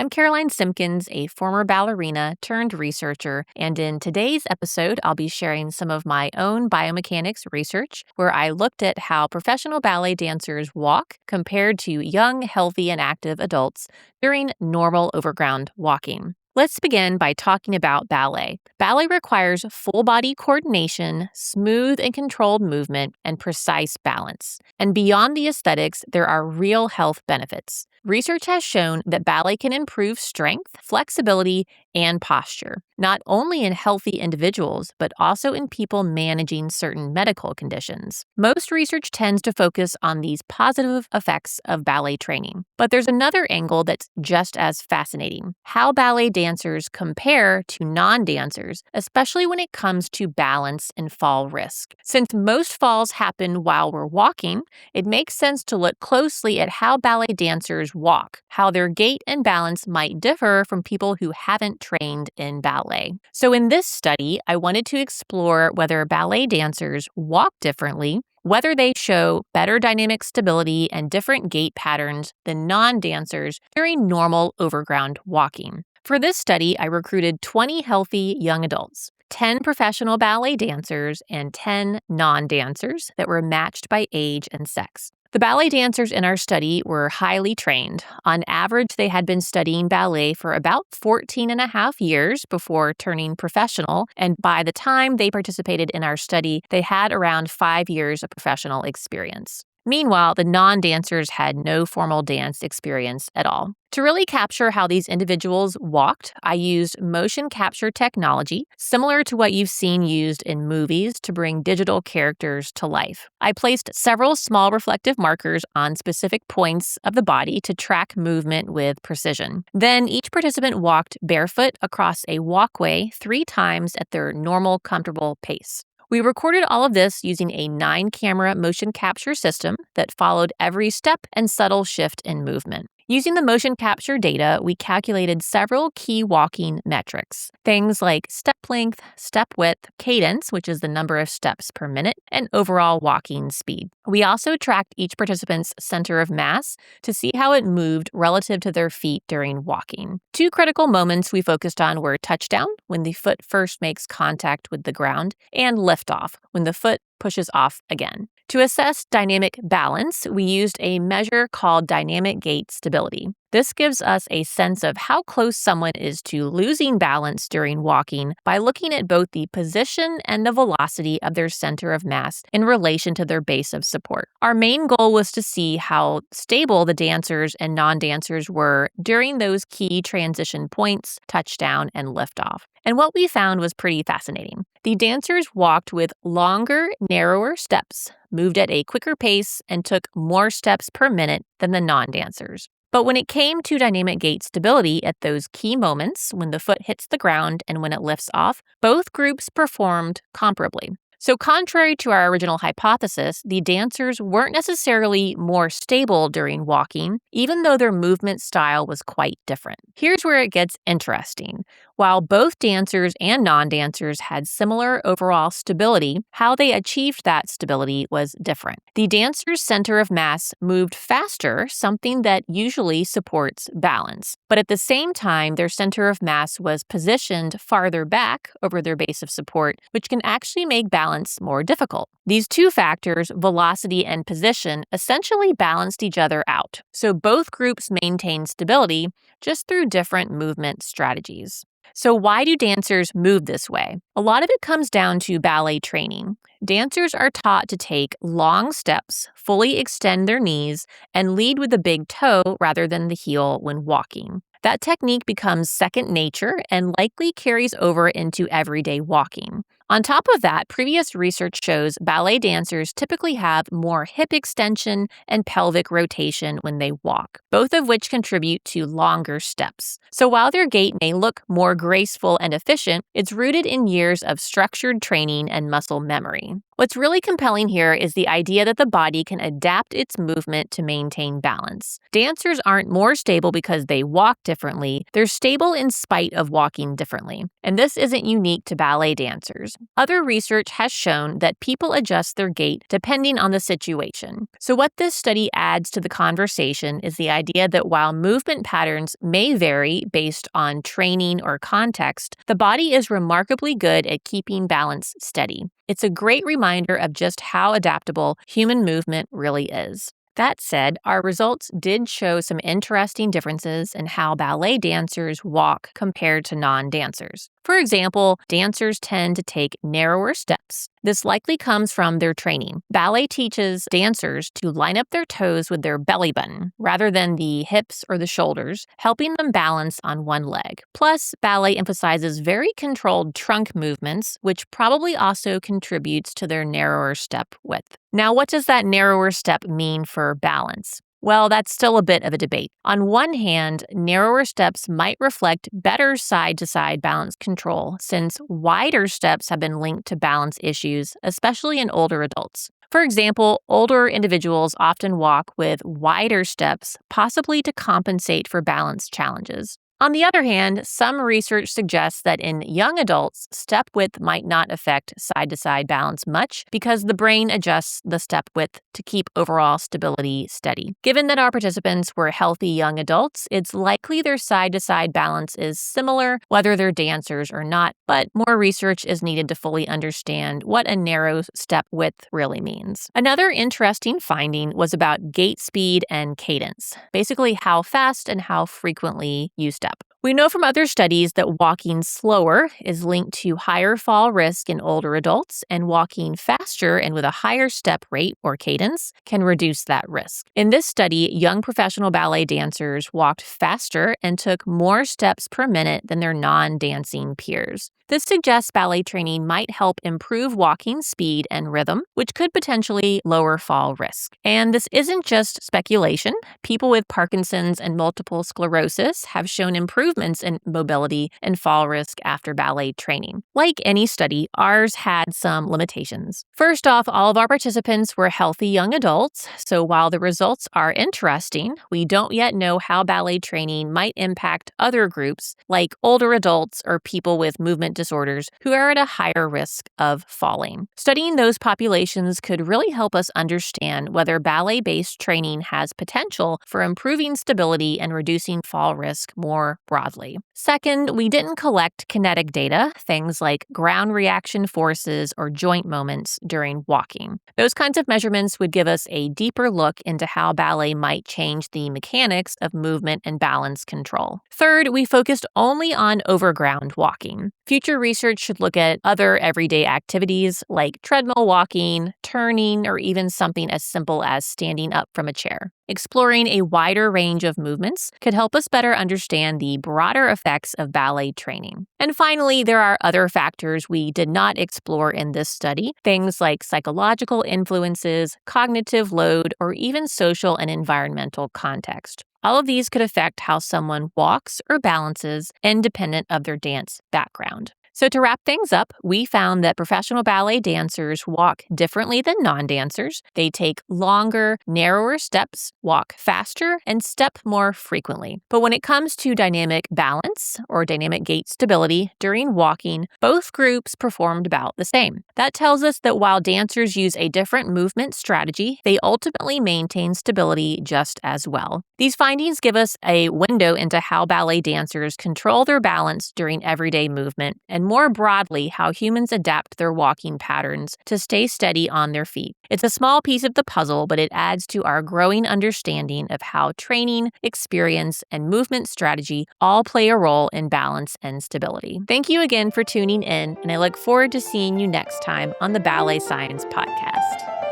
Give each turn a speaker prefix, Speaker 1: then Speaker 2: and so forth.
Speaker 1: I'm Caroline Simpkins, a former ballerina turned researcher, and in today's episode, I'll be sharing some of my own biomechanics research where I looked at how professional ballet dancers walk compared to young, healthy, and active adults during normal overground walking. Let's begin by talking about ballet. Ballet requires full body coordination, smooth and controlled movement, and precise balance. And beyond the aesthetics, there are real health benefits. Research has shown that ballet can improve strength, flexibility, and posture, not only in healthy individuals, but also in people managing certain medical conditions. Most research tends to focus on these positive effects of ballet training. But there's another angle that's just as fascinating: how ballet dancers compare to non-dancers, especially when it comes to balance and fall risk. Since most falls happen while we're walking, it makes sense to look closely at how ballet dancers walk, how their gait and balance might differ from people who haven't trained in ballet. So in this study, I wanted to explore whether ballet dancers walk differently, whether they show better dynamic stability and different gait patterns than non-dancers during normal overground walking. For this study, I recruited 20 healthy young adults, 10 professional ballet dancers, and 10 non-dancers that were matched by age and sex. The ballet dancers in our study were highly trained. On average, they had been studying ballet for about 14 and a half years before turning professional, and by the time they participated in our study, they had around 5 years of professional experience. Meanwhile, the non-dancers had no formal dance experience at all. To really capture how these individuals walked, I used motion capture technology, similar to what you've seen used in movies to bring digital characters to life. I placed several small reflective markers on specific points of the body to track movement with precision. Then each participant walked barefoot across a walkway 3 times at their normal, comfortable pace. We recorded all of this using a 9-camera motion capture system that followed every step and subtle shift in movement. Using the motion capture data, we calculated several key walking metrics. Things like step length, step width, cadence, which is the number of steps per minute, and overall walking speed. We also tracked each participant's center of mass to see how it moved relative to their feet during walking. 2 critical moments we focused on were touchdown, when the foot first makes contact with the ground, and liftoff, when the foot pushes off again. To assess dynamic balance, we used a measure called dynamic gait stability. This gives us a sense of how close someone is to losing balance during walking by looking at both the position and the velocity of their center of mass in relation to their base of support. Our main goal was to see how stable the dancers and non-dancers were during those key transition points, touchdown, and liftoff. And what we found was pretty fascinating. The dancers walked with longer, narrower steps, moved at a quicker pace, and took more steps per minute than the non-dancers. But when it came to dynamic gait stability at those key moments, when the foot hits the ground and when it lifts off, both groups performed comparably. So contrary to our original hypothesis, the dancers weren't necessarily more stable during walking, even though their movement style was quite different. Here's where it gets interesting. While both dancers and non-dancers had similar overall stability, how they achieved that stability was different. The dancer's center of mass moved faster, something that usually supports balance. But at the same time, their center of mass was positioned farther back over their base of support, which can actually make balance more difficult. These 2 factors, velocity and position, essentially balanced each other out. So both groups maintained stability just through different movement strategies. So why do dancers move this way? A lot of it comes down to ballet training. Dancers are taught to take long steps, fully extend their knees, and lead with the big toe rather than the heel when walking. That technique becomes second nature and likely carries over into everyday walking. On top of that, previous research shows ballet dancers typically have more hip extension and pelvic rotation when they walk, both of which contribute to longer steps. So while their gait may look more graceful and efficient, it's rooted in years of structured training and muscle memory. What's really compelling here is the idea that the body can adapt its movement to maintain balance. Dancers aren't more stable because they walk differently, they're stable in spite of walking differently. And this isn't unique to ballet dancers. Other research has shown that people adjust their gait depending on the situation. So what this study adds to the conversation is the idea that while movement patterns may vary based on training or context, the body is remarkably good at keeping balance steady. It's a great reminder of just how adaptable human movement really is. That said, our results did show some interesting differences in how ballet dancers walk compared to non-dancers. For example, dancers tend to take narrower steps. This likely comes from their training. Ballet teaches dancers to line up their toes with their belly button rather than the hips or the shoulders, helping them balance on one leg. Plus, ballet emphasizes very controlled trunk movements, which probably also contributes to their narrower step width. Now, what does that narrower step mean for balance? Well, that's still a bit of a debate. On one hand, narrower steps might reflect better side-to-side balance control, since wider steps have been linked to balance issues, especially in older adults. For example, older individuals often walk with wider steps, possibly to compensate for balance challenges. On the other hand, some research suggests that in young adults, step width might not affect side-to-side balance much because the brain adjusts the step width to keep overall stability steady. Given that our participants were healthy young adults, it's likely their side-to-side balance is similar whether they're dancers or not, but more research is needed to fully understand what a narrow step width really means. Another interesting finding was about gait speed and cadence, basically how fast and how frequently you step. We know from other studies that walking slower is linked to higher fall risk in older adults, and walking faster and with a higher step rate or cadence can reduce that risk. In this study, young professional ballet dancers walked faster and took more steps per minute than their non-dancing peers. This suggests ballet training might help improve walking speed and rhythm, which could potentially lower fall risk. And this isn't just speculation. People with Parkinson's and multiple sclerosis have shown improvements in mobility and fall risk after ballet training. Like any study, ours had some limitations. First off, all of our participants were healthy young adults, so while the results are interesting, we don't yet know how ballet training might impact other groups like older adults or people with movement disorders who are at a higher risk of falling. Studying those populations could really help us understand whether ballet-based training has potential for improving stability and reducing fall risk more broadly. Second, we didn't collect kinetic data, things like ground reaction forces or joint moments during walking. Those kinds of measurements would give us a deeper look into how ballet might change the mechanics of movement and balance control. Third, we focused only on overground walking. Future research should look at other everyday activities like treadmill walking, turning, or even something as simple as standing up from a chair. Exploring a wider range of movements could help us better understand the broader effects of ballet training. And finally, there are other factors we did not explore in this study, things like psychological influences, cognitive load, or even social and environmental context. All of these could affect how someone walks or balances independent of their dance background. So to wrap things up, we found that professional ballet dancers walk differently than non-dancers. They take longer, narrower steps, walk faster, and step more frequently. But when it comes to dynamic balance or dynamic gait stability during walking, both groups performed about the same. That tells us that while dancers use a different movement strategy, they ultimately maintain stability just as well. These findings give us a window into how ballet dancers control their balance during everyday movement, and more broadly, how humans adapt their walking patterns to stay steady on their feet. It's a small piece of the puzzle, but it adds to our growing understanding of how training, experience, and movement strategy all play a role in balance and stability. Thank you again for tuning in, and I look forward to seeing you next time on the Ballet Science podcast.